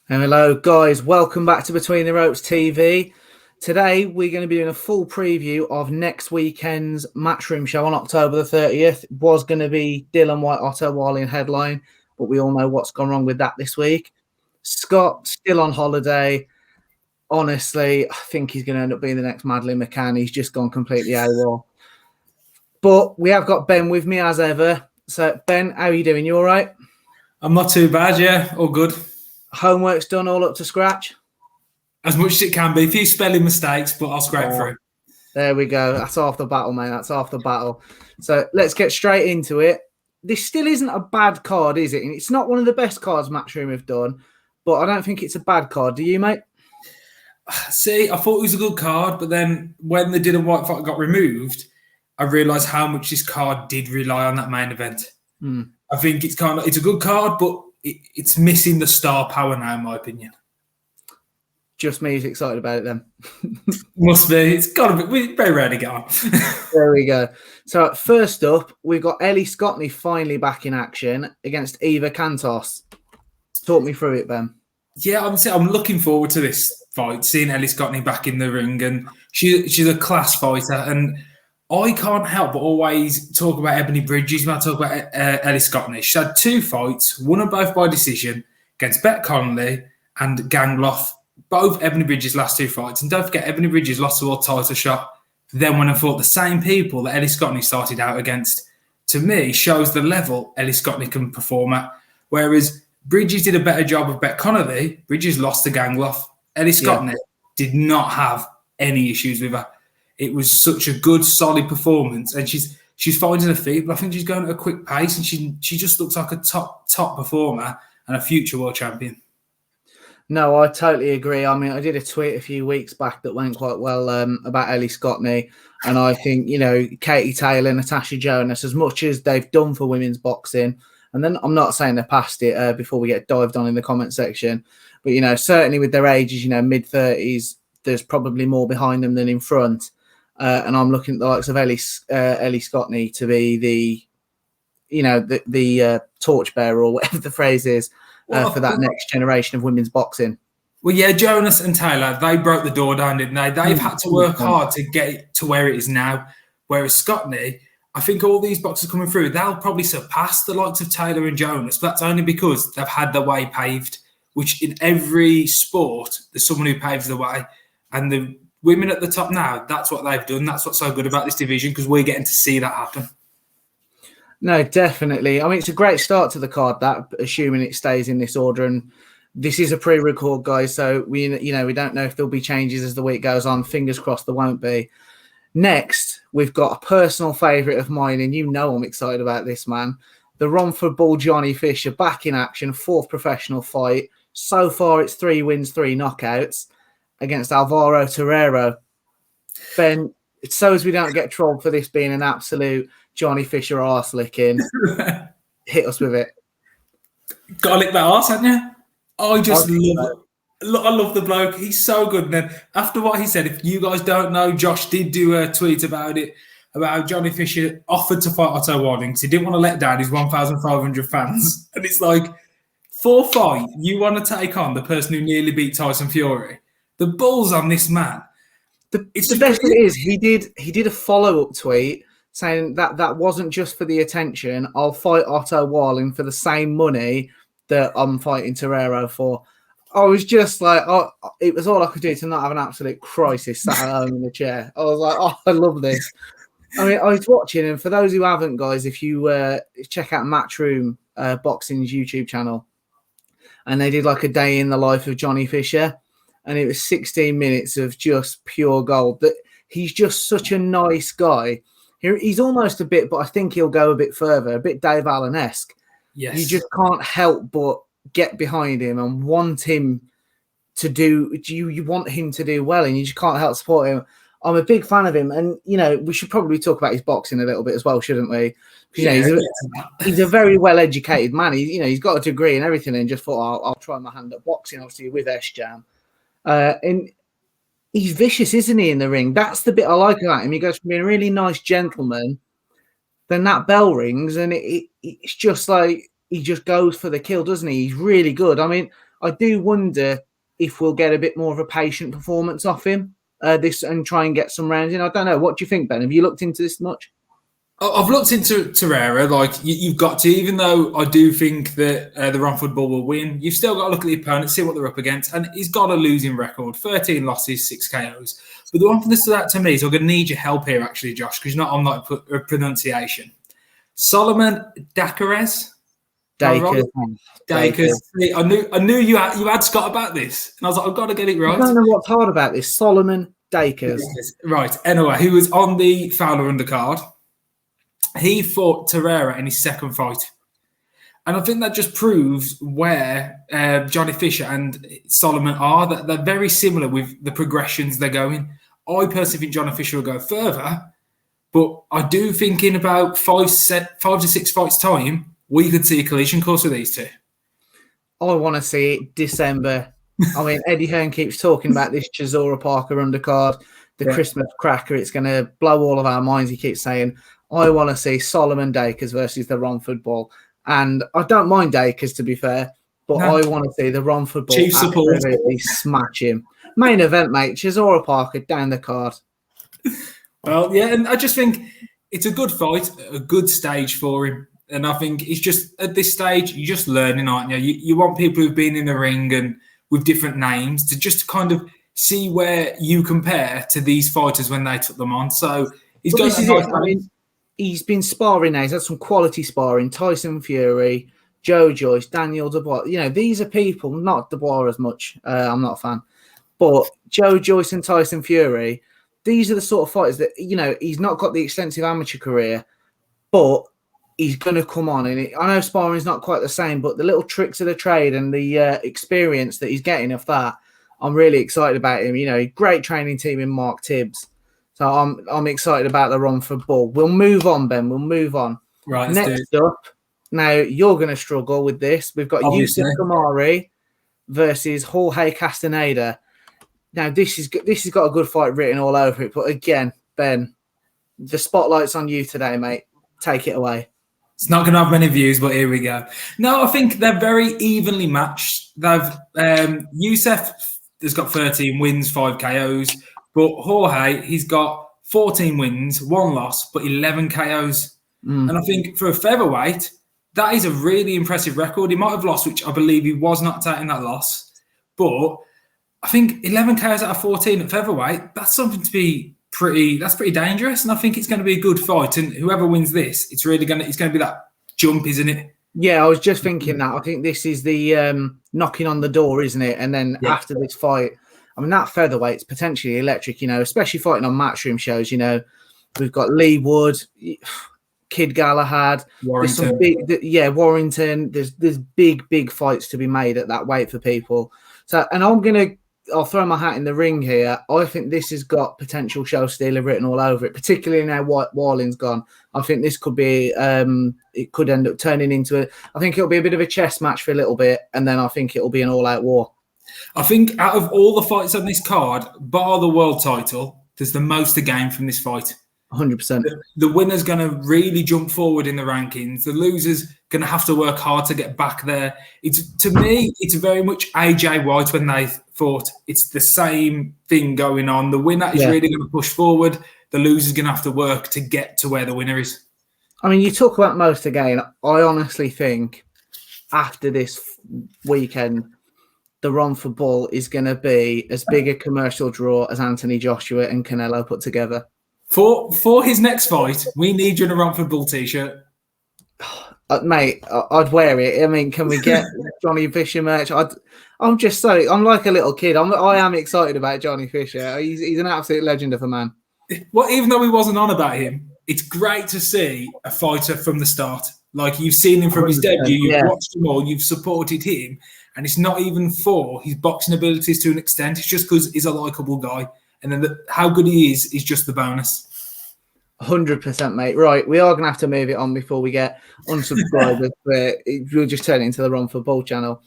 And hello, guys. Welcome back to Between the Ropes TV. Today, we're going to be doing a full preview of next weekend's Matchroom show on October the 30th. It was going to be Dylan White, Otto Wally in headline, but we all know what's gone wrong with that this week. Scott, still on holiday. Honestly, I think he's going to end up being the next Madeleine McCann. He's just gone completely AWOL. But we have got Ben with me as ever. So, Ben, how are you doing? You all right? I'm not too bad, yeah. All good. Homework's done, all up to scratch? As much as it can be. A few spelling mistakes, but I'll scrape through. There we go. That's half the battle, mate. That's half the battle. So let's get straight into it. This still isn't a bad card, is it? And it's not one of the best cards Matchroom have done, but I don't think it's a bad card. Do you, mate? See, I thought it was a good card, but then when the Dylan White fight got removed, I realised how much this card did rely on that main event. I think it's a good card, but it's missing the star power now, in my opinion. Just me who's excited about it then. Must be. It's got to be. We very rarely get on. There we go. So first up, we've got Ellie Scotney finally back in action against Eva Cantos. Talk me through it, Ben. Yeah, I'm looking forward to this fight, seeing Ellie Scotney back in the ring, and she's a class fighter, and I can't help but always talk about Ebony Bridges when I talk about Ellie Scotney. She had two fights, won them both by decision against Bet Connolly and Gangloff. Both Ebony Bridges' last two fights. And don't forget, Ebony Bridges lost the world title shot, then went and fought the same people that Ellie Scotney started out against. To me, shows the level Ellie Scotney can perform at. Whereas Bridges did a better job of Bet Connolly. Bridges lost to Gangloff. Ellie Scotney did not have any issues with her. It was such a good, solid performance, and she's finding her feet. But I think she's going at a quick pace, and she just looks like a top performer and a future world champion. No, I totally agree. I mean, I did a tweet a few weeks back that went quite well about Ellie Scotney, and I think Katie Taylor, Natasha Jonas, as much as they've done for women's boxing, and then I'm not saying they're past it before we get dived on in the comment section, but certainly with their ages, mid-30s, there's probably more behind them than in front. And I'm looking at the likes of Ellie Scotney to be the torchbearer or whatever the phrase is for that next generation of women's boxing. Well, yeah, Jonas and Taylor, they broke the door down, didn't they? They've had to work hard to get it to where it is now. Whereas Scotney, I think all these boxers coming through, they'll probably surpass the likes of Taylor and Jonas, but that's only because they've had their way paved, which in every sport, there's someone who paves the way. And the women at the top now, that's what they've done. That's what's so good about this division, because we're getting to see that happen. No, definitely. I mean, it's a great start to the card, that, assuming it stays in this order. And this is a pre-record, guys, so we don't know if there'll be changes as the week goes on. Fingers crossed there won't be. Next, we've got a personal favourite of mine, and I'm excited about this, man. The Romford Bull Johnny Fisher back in action, fourth professional fight. So far, it's 3 wins, 3 knockouts against Alvaro Torrero. Ben, so as we don't get trolled for this being an absolute Johnny Fisher arse licking, hit us with it. Got to lick that arse, haven't you? I love the bloke. He's so good. And then after what he said, if you guys don't know, Josh did do a tweet about it, about how Johnny Fisher offered to fight Otto Wally because he didn't want to let down his 1,500 fans. And it's like, for a fight, you want to take on the person who nearly beat Tyson Fury. The balls on this man. The best thing is he did a follow-up tweet saying that wasn't just for the attention. I'll fight Otto Wally for the same money that I'm fighting Torrero for. I was just like, it was all I could do to not have an absolute crisis sat at home in the chair. I was like, I love this. I mean, I was watching, and for those who haven't, guys, if you check out Matchroom Boxing's YouTube channel, and they did like a day in the life of Johnny Fisher, and it was 16 minutes of just pure gold. That he's just such a nice guy. He's almost a bit, but I think he'll go a bit further, a bit Dave Allen-esque. Yes. You just can't help but get behind him and want him to do. You want him to do well, and you just can't help support him. I'm a big fan of him, and we should probably talk about his boxing a little bit as well, shouldn't we? He's a very well-educated man. He's got a degree and everything, and just thought I'll try my hand at boxing, obviously with S-Jam. And he's vicious, isn't he, in the ring? That's the bit I like about him. He goes from being a really nice gentleman, then that bell rings, and it's just like he just goes for the kill, doesn't he? He's really good. I mean, I do wonder if we'll get a bit more of a patient performance off him this and try and get some rounds in. I don't know. What do you think, Ben? Have you looked into this much? I've looked into Torreira. Like you've got to, even though I do think that the Ron Football will win, you've still got to look at the opponent, see what they're up against, and he's got a losing record: 13 losses, 6 KOs. But the one thing that stood out to me is I'm going to need your help here, actually, Josh, because you're not on like pronunciation. Solomon Dakares. Dakers. I knew you had Scott about this, and I was like, I've got to get it right. I don't know what's hard about this. Solomon Dakers. Right. Anyway, he was on the Fowler undercard. He fought Torreira in his second fight. And I think that just proves where Johnny Fisher and Solomon are. That they're very similar with the progressions they're going. I personally think Johnny Fisher will go further. But I do think in about 5 to 6 fights' time, we could see a collision course with these two. I want to see it December. I mean, Eddie Hearn keeps talking about this Chisora Parker undercard, the Christmas cracker. It's going to blow all of our minds. He keeps saying, I want to see Solomon Dakers versus the Ron Football. And I don't mind Dakers, to be fair, but I want to see the Ron Football absolutely smash him. Main event, mate. Chisora Parker down the card. Well, yeah, and I just think it's a good fight, a good stage for him. And I think it's just, at this stage, you're just learning, aren't you? You want people who've been in the ring and with different names to just kind of see where you compare to these fighters when they took them on. So he's got a nice balance. He's been sparring now. He's had some quality sparring. Tyson Fury, Joe Joyce, Daniel Dubois. You know, these are people, not Dubois as much. I'm not a fan. But Joe Joyce and Tyson Fury, these are the sort of fighters that, you know, he's not got the extensive amateur career, but he's going to come on. And I know sparring is not quite the same, but the little tricks of the trade and the experience that he's getting of that, I'm really excited about him. You know, great training team in Mark Tibbs. So I'm excited about the Ron Football. We'll move on, Ben. We'll move on. Right. Next up, now you're going to struggle with this. We've got Yusuf Kamari versus Jorge Castaneda. Now this has got a good fight written all over it. But again, Ben, the spotlight's on you today, mate. Take it away. It's not going to have many views, but here we go. No, I think they're very evenly matched. Yusuf has got 13 wins, 5 KOs. But Jorge, he's got 14 wins, 1 loss, but 11 KOs. And I think for a featherweight, that is a really impressive record. He might have lost, which I believe he was not taking that loss. But I think 11 KOs out of 14 at featherweight, that's something to be pretty dangerous. And I think it's going to be a good fight. And whoever wins this, it's going to be that jump, isn't it? Yeah, I was just thinking that. I think this is the knocking on the door, isn't it? And then after this fight, I mean, that featherweight's potentially electric, you know, especially fighting on Matchroom shows. You know, we've got Lee Wood, Kid Galahad, Warrington. Warrington. There's big fights to be made at that weight for people. So, and I'll throw my hat in the ring here. I think this has got potential show stealer written all over it, particularly now Warling's gone. I think this could be, it could end up turning into I think it'll be a bit of a chess match for a little bit, and then I think it'll be an all-out war. I think out of all the fights on this card, bar the world title, there's the most to gain from this fight. 100%. The winner's going to really jump forward in the rankings. The loser's going to have to work hard to get back there. To me, it's very much AJ White when they fought. It's the same thing going on. The winner is really going to push forward. The loser's going to have to work to get to where the winner is. I mean, you talk about most again. I honestly think after this weekend, the Ron for Bull is going to be as big a commercial draw as Anthony Joshua and Canelo put together. For his next fight, we need you in a Ron for Bull t-shirt. Mate, I'd wear it. I mean, can we get Johnny Fisher merch? I'm like a little kid. I am excited about Johnny Fisher. He's an absolute legend of a man. Well, even though we wasn't on about him, it's great to see a fighter from the start. Like, you've seen him from his debut, you've watched him all, you've supported him, and it's not even for his boxing abilities to an extent. It's just because he's a likeable guy. And then how good he is just the bonus. 100%, mate. Right, we are going to have to move it on before we get unsubscribers. We'll just turn it into the Ron for Bull channel.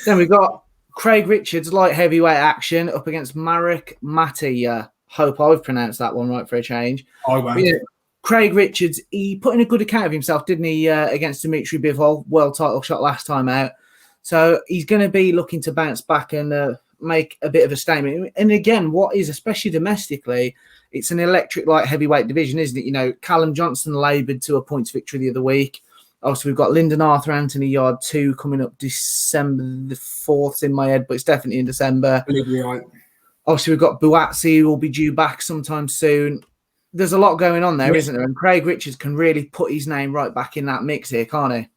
Then we've got Craig Richards, light heavyweight action, up against Marek Matia. Hope I've pronounced that one right for a change. I won't. Yeah, Craig Richards, he put in a good account of himself, didn't he, against Dimitri Bivol, world title shot last time out. So he's going to be looking to bounce back and make a bit of a statement. And again, what is, especially domestically, it's an electric light heavyweight division, isn't it? You know, Callum Johnson laboured to a points victory the other week. Obviously, we've got Lyndon Arthur, Anthony Yard 2 coming up December the 4th in my head, but it's definitely in December. Right. Obviously, we've got Buatsi, who will be due back sometime soon. There's a lot going on there, isn't there? And Craig Richards can really put his name right back in that mix here, can't he?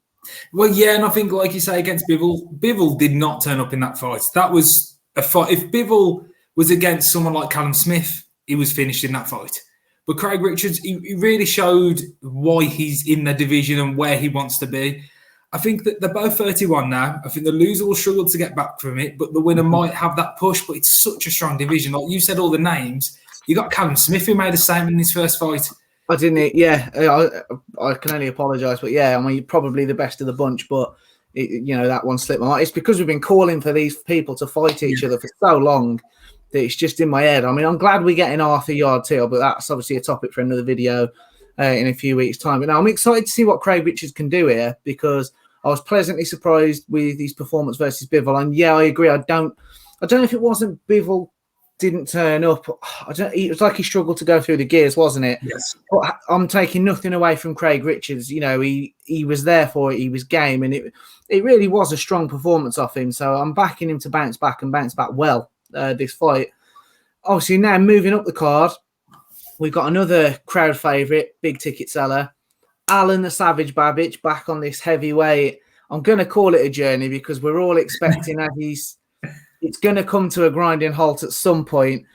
Well, yeah, and I think, like you say, against Bivol did not turn up in that fight. That was a fight. If Bivol was against someone like Callum Smith, he was finished in that fight. But Craig Richards, he really showed why he's in the division and where he wants to be. I think that they're both 31 now. I think the loser will struggle to get back from it, but the winner might have that push. But it's such a strong division. Like you said, all the names. You got Callum Smith, who made a statement in his first fight. I didn't. Yeah, I can only apologise, but yeah, I mean, probably the best of the bunch, but that one slipped my mind. It's because we've been calling for these people to fight each other for so long that it's just in my head. I mean, I'm glad we're getting Arthur Yard too, but that's obviously a topic for another video in a few weeks' time. But now I'm excited to see what Craig Richards can do here, because I was pleasantly surprised with his performance versus Bivol. And yeah, I agree. I don't know if it wasn't Bivol didn't turn up. It was like he struggled to go through the gears, wasn't it? Yes. But I'm taking nothing away from Craig Richards. He was there for it. He was game, and it really was a strong performance off him. So I'm backing him to bounce back well this fight. Obviously, now moving up the card, we've got another crowd favourite, big ticket seller, Alen the Savage Babic, back on this heavyweight. I'm going to call it a journey because we're all expecting that it's going to come to a grinding halt at some point,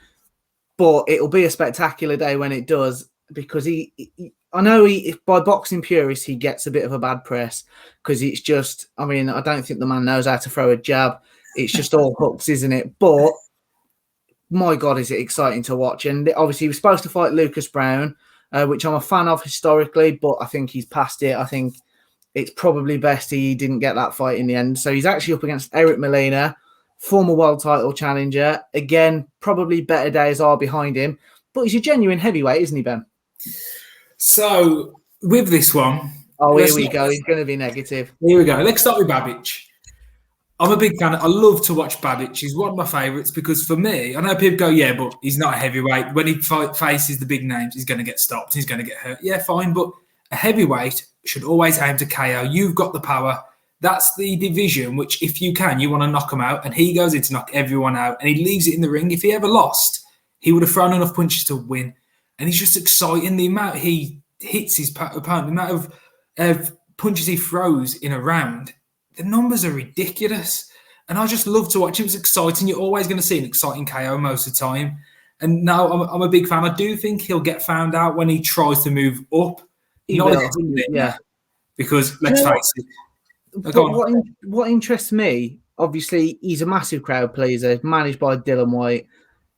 but it'll be a spectacular day when it does, because I know by boxing purists, he gets a bit of a bad press because it's just, I mean, I don't think the man knows how to throw a jab. It's just all hooks, isn't it? But my God, is it exciting to watch. And obviously he was supposed to fight Lucas Brown, which I'm a fan of historically, but I think he's past it. I think it's probably best he didn't get that fight in the end. So he's actually up against Eric Molina, former world title challenger. Again, probably better days are behind him, but he's a genuine heavyweight, isn't he, Ben? So with this one, here we go. He's going to be negative. Here we go. Let's start with Babic. I'm a big fan. I love to watch Babic. He's one of my favourites because for me, I know people go, yeah, but he's not a heavyweight. When he faces the big names, he's going to get stopped. He's going to get hurt. Yeah, fine. But a heavyweight should always aim to KO. You've got the power. That's the division which, if you can, you want to knock him out. And he goes in to knock everyone out. And he leaves it in the ring. If he ever lost, he would have thrown enough punches to win. And he's just exciting. The amount he hits his opponent, the amount of punches he throws in a round, the numbers are ridiculous. And I just love to watch him. It's exciting. You're always going to see an exciting KO most of the time. And now I'm a big fan. I do think he'll get found out when he tries to move up. Yeah. Because let's face it. What interests me, obviously, he's a massive crowd pleaser, managed by Dylan White.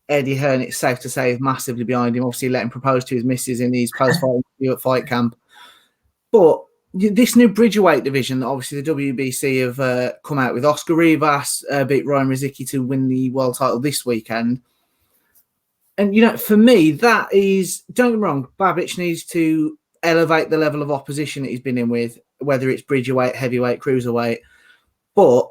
Eddie Hearn, it's safe to say, is massively behind him. Obviously, let him propose to his missus in his post-fight interview at Fight Camp. But this new Bridgerweight division, obviously the WBC have come out with. Oscar Rivas beat Ryan Rizicki to win the world title this weekend. And, for me, that is, don't get me wrong, Babic needs to elevate the level of opposition that he's been in with, whether it's Bridgerweight, heavyweight, cruiserweight. But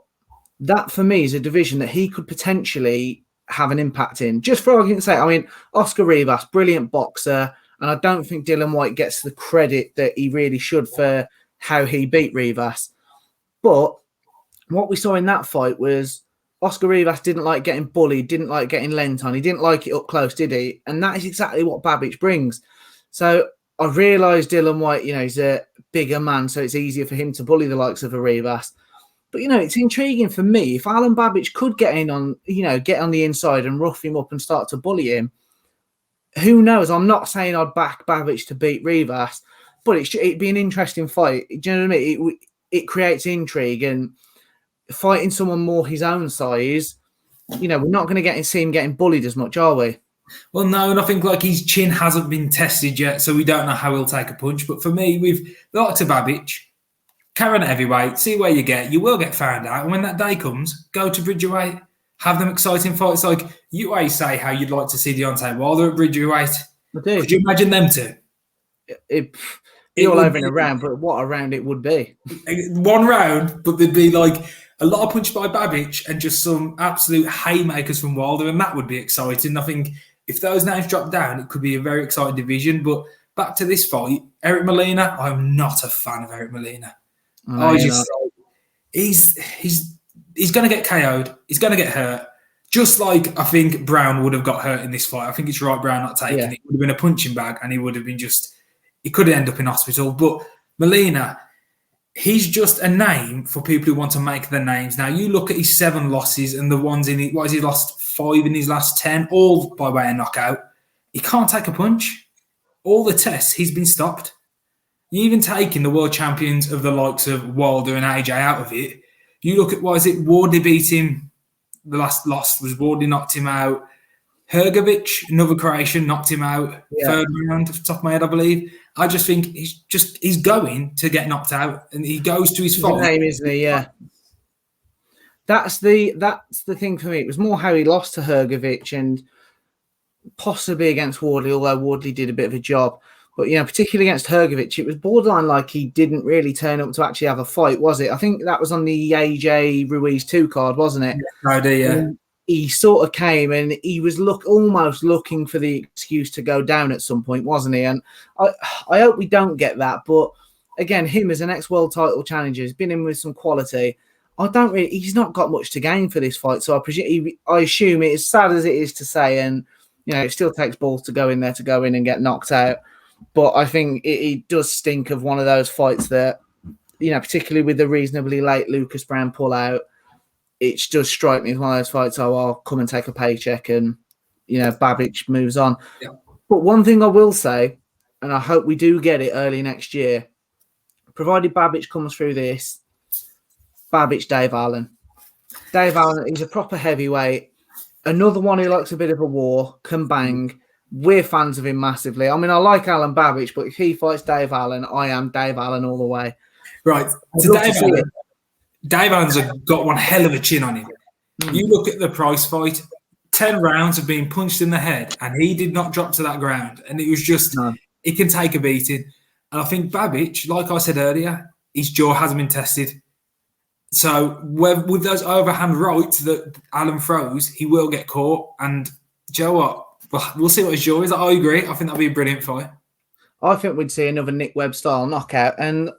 that, for me, is a division that he could potentially have an impact in. Just for argument's sake, I mean, Oscar Rivas, brilliant boxer, and I don't think Dylan White gets the credit that he really should for how he beat Rivas. But what we saw in that fight was Oscar Rivas didn't like getting bullied, didn't like getting lent on, he didn't like it up close, did he? And that is exactly what Babic brings. So I realise Dylan White, he's a bigger man, so it's easier for him to bully the likes of a Rivas. But, it's intriguing for me. If Alen Babic could get in on, get on the inside and rough him up and start to bully him, who knows? I'm not saying I'd back Babic to beat Rivas, but it'd be an interesting fight. Do you know what I mean? It creates intrigue, and fighting someone more his own size, we're not going to see him getting bullied as much, are we? Well, no, and I think his chin hasn't been tested yet, so we don't know how he'll take a punch. But for me, with the likes of Babic, carry on at heavyweight, see where you get. You will get found out. And when that day comes, go to Bridgerweight, have them exciting fights. Like you always say how you'd like to see Deontay Wilder at Bridgerweight. I do. Could you imagine them two? It'd be all over in a round, but what a round it would be. One round, but there'd be a lot of punch by Babic and just some absolute haymakers from Wilder, and that would be exciting. I think if those names drop down, it could be a very exciting division. But back to this fight, Eric Molina, I'm not a fan of Eric Molina. He's going to get KO'd. He's going to get hurt. Just like I think Brown would have got hurt in this fight. I think it's right Brown not taking it. It would have been a punching bag and he would have been he could end up in hospital. But Molina, he's just a name for people who want to make their names. Now, you look at his 7 losses and the ones in it, what has he lost? 5 in his last 10, all by way of knockout. He can't take a punch. All the tests, he's been stopped. You even taking the world champions of the likes of Wilder and AJ out of it. You look at, Wardley beat him. The last loss was Wardley knocked him out. Hrgovic, another Croatian, knocked him out. Third round, off the top of my head, I believe. I just think he's going to get knocked out, and he goes to his fight. Name, isn't he? Yeah. That's the thing for me. It was more how he lost to Hrgovic and possibly against Wardley, although Wardley did a bit of a job. But, particularly against Hrgovic, it was borderline like he didn't really turn up to actually have a fight, was it? I think that was on the AJ Ruiz 2 card, wasn't it? Yeah. He sort of came and he was almost looking for the excuse to go down at some point, wasn't he? And I hope we don't get that. But, again, him as an ex-world title challenger has been in with some quality. He's not got much to gain for this fight. So I assume it, as sad as it is to say, and, it still takes balls to go in and get knocked out. But I think it does stink of one of those fights that, particularly with the reasonably late Lucas Brown pull-out, it does strike me as one of those fights, I'll come and take a paycheck and, Babic moves on. Yeah. But one thing I will say, and I hope we do get it early next year, provided Babic comes through this, Babic, Dave Allen. Dave Allen, he's a proper heavyweight. Another one who likes a bit of a war, can bang. We're fans of him massively. I mean, I like Alen Babic, but if he fights Dave Allen, I am Dave Allen all the way. Right. Dave Allen's got one hell of a chin on him. You look at the Price fight, 10 rounds of being punched in the head, and he did not drop to that ground. And it was just, he can take a beating. And I think Babic, like I said earlier, his jaw hasn't been tested. So with those overhand rights that Allen throws, he will get caught. And do you know what? Well, we'll see what his jaw is. I agree. I think that'll be a brilliant fight. I think we'd see another Nick Webb style knockout, and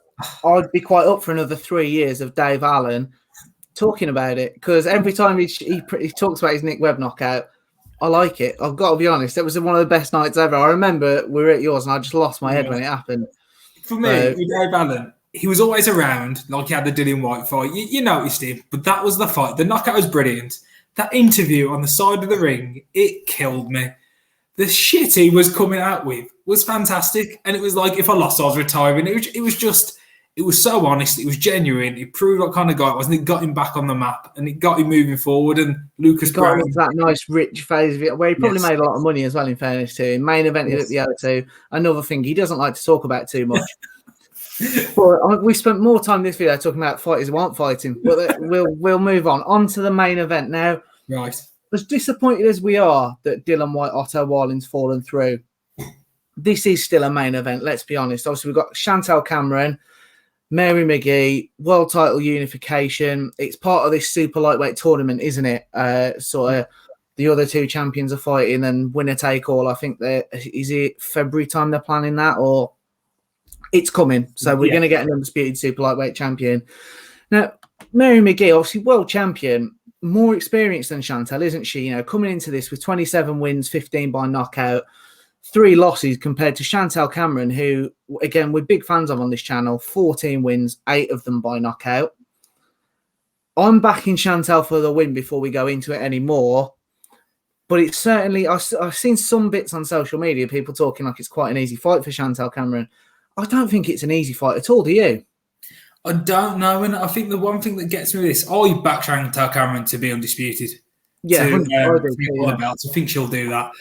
I'd be quite up for another 3 years of Dave Allen talking about it, because every time he talks about his Nick Webb knockout, I like it. I've got to be honest. It was one of the best nights ever. I remember we were at yours, and I just lost my head when it happened. For me, with Dave Allen, he was always around, like he had the Dillian White fight. You noticed him, but that was the fight. The knockout was brilliant. That interview on the side of the ring, it killed me. The shit he was coming out with was fantastic. And it was like, if I lost, I was retiring. It was so honest. It was genuine. It proved what kind of guy it was. And it got him back on the map. And it got him moving forward. And Lucas Brown. That nice, rich phase of it, where he probably made a lot of money as well, in fairness to him. Main event at the O2. Another thing he doesn't like to talk about too much. But we spent more time in this video talking about fighters who aren't fighting. But we'll move on to the main event now. Right. As disappointed as we are that Dillian White, Otto Warling's fallen through, this is still a main event, let's be honest. Obviously, we've got Chantelle Cameron, Mary Mcgee, world title unification. It's part of this super lightweight tournament, isn't it? Sort of the other 2 champions are fighting and winner take all. I think is it February time they're planning that, or it's coming. So we're going to get an undisputed super lightweight champion. Now, Mary Mcgee, obviously world champion, more experienced than Chantelle, isn't she? Coming into this with 27 wins, 15 by knockout, 3 losses compared to Chantelle Cameron, who, again, we're big fans of on this channel, 14 wins, 8 of them by knockout. I'm backing Chantelle for the win before we go into it anymore. But it's certainly, I've seen some bits on social media, people talking like it's quite an easy fight for Chantelle Cameron. I don't think it's an easy fight at all, do you? I don't know, and I think the one thing that gets me with this, I back Chantelle Cameron to be undisputed. Yeah, I think she'll do that.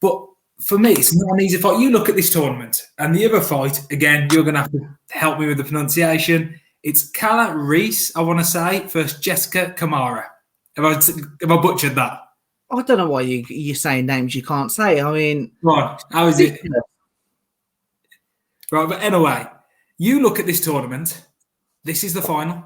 But for me, it's not an easy fight. You look at this tournament, and the other fight, again, you're going to have to help me with the pronunciation. It's Kala Reese, I want to say, versus Jessica Kamara. Have I butchered that? I don't know why you're saying names you can't say. I mean... Right, how is it? Right, but anyway, you look at this tournament... This is the final.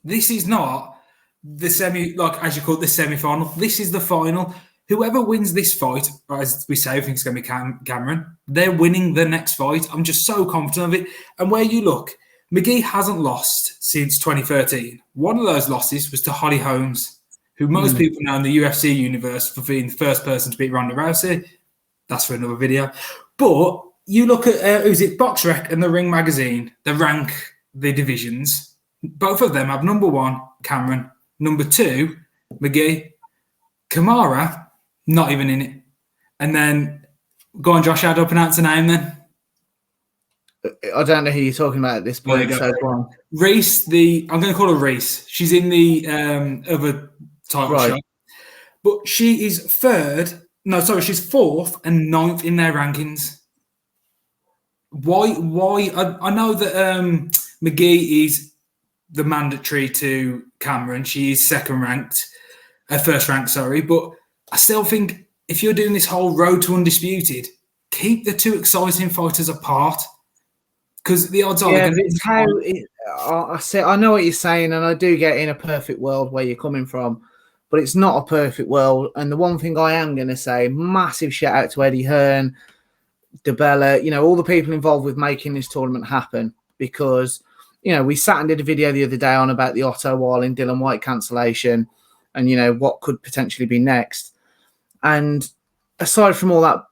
This is not the semi, like as you call it, the semi-final. This is the final. Whoever wins this fight, or as we say, I think it's going to be Cameron. They're winning the next fight. I'm just so confident of it. And where you look, Mcgee hasn't lost since 2013. One of those losses was to Holly Holmes, who most people know in the UFC universe for being the first person to beat Ronda Rousey. That's for another video. But you look at, who's it, BoxRec and the Ring Magazine, they rank the divisions. Both of them have number 1, Cameron. Number 2, Mcgee. Kamara, not even in it. And then, go on, Josh, how do I pronounce the name then? I don't know who you're talking about at this point. So Reese, I'm going to call her Reese. She's in the other title shot. But she is she's 4th and 9th in their rankings. Why? I know that Mcgee is the mandatory to Cameron. She is first ranked, sorry. But I still think if you're doing this whole road to undisputed, keep the two exciting fighters apart. Because the odds are... Yeah, it's how... I know what you're saying, and I do get in a perfect world where you're coming from, but it's not a perfect world. And the one thing I am going to say, massive shout out to Eddie Hearn, DeBella, all the people involved with making this tournament happen. Because, we sat and did a video the other day on about the Otto Warling, Dylan White cancellation and, what could potentially be next. And aside from all that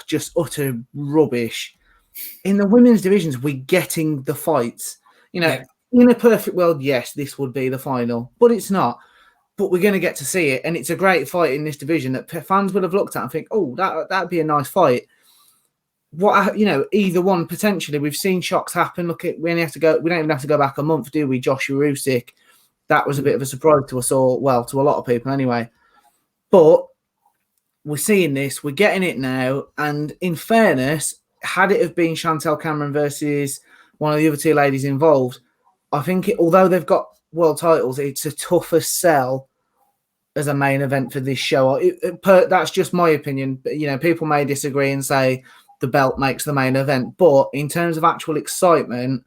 just utter rubbish, in the women's divisions, we're getting the fights. In a perfect world, yes, this would be the final, but it's not. But we're going to get to see it, and it's a great fight in this division that fans would have looked at and think, oh, that'd be a nice fight. Either one potentially. We've seen shocks happen. Look, we don't even have to go back a month, do we? Joshua Usyk, that was a bit of a surprise to us all. Well, to a lot of people anyway. But we're seeing this, we're getting it now, and in fairness, had it have been Chantelle Cameron versus one of the other two ladies involved, I think although they've got world titles, it's a tougher sell as a main event for this show. That's just my opinion. People may disagree and say the belt makes the main event, but in terms of actual excitement,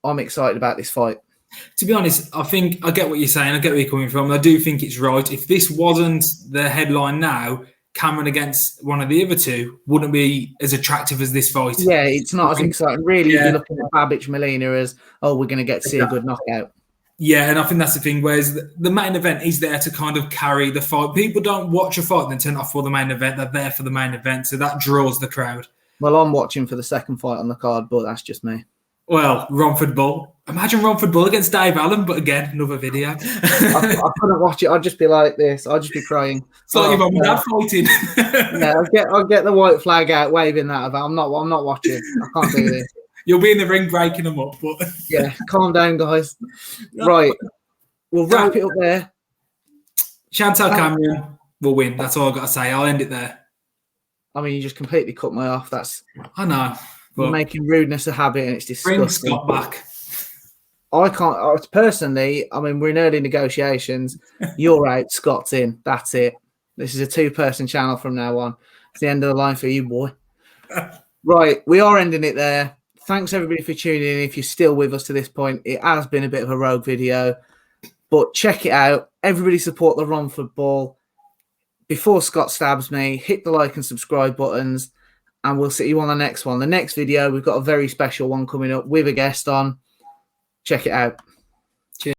I'm excited about this fight. To be honest, I think I get what you're saying. I get where you're coming from. I do think it's right. If this wasn't the headline now, Cameron against one of the other two wouldn't be as attractive as this fight. Yeah, it's not as exciting. Really, you're looking at Babic Molina as, we're going to get to see a good knockout. Yeah, and I think that's the thing, whereas the main event is there to kind of carry the fight. People don't watch a fight and then turn off for the main event. They're there for the main event, so that draws the crowd. Well, I'm watching for the second fight on the card, but that's just me. Well, Romford Bull. Imagine Romford Bull against Dave Allen, but again, another video. I couldn't watch it. I'd just be like this. I'd just be crying. It's like your mum and dad fighting. Yeah, I'll get the white flag out, waving that about. I'm not watching. I can't do this. You'll be in the ring breaking them up, but yeah, calm down, guys. Right, we'll wrap it up there. Chantelle Cameron will win. That's all I've got to say. I'll end it there. I mean, you just completely cut me off. I know. You're making rudeness a habit, and it's disgusting. Bring Scott back. I can't. Personally, I mean, we're in early negotiations. You're out, Scott's in. That's it. This is a 2-person channel from now on. It's the end of the line for you, boy. Right, we are ending it there. Thanks, everybody, for tuning in. If you're still with us to this point, it has been a bit of a rogue video, but check it out. Everybody support the Romford Ball. Before Scott stabs me, hit the like and subscribe buttons, and we'll see you on the next one. The next video, we've got a very special one coming up with a guest on. Check it out.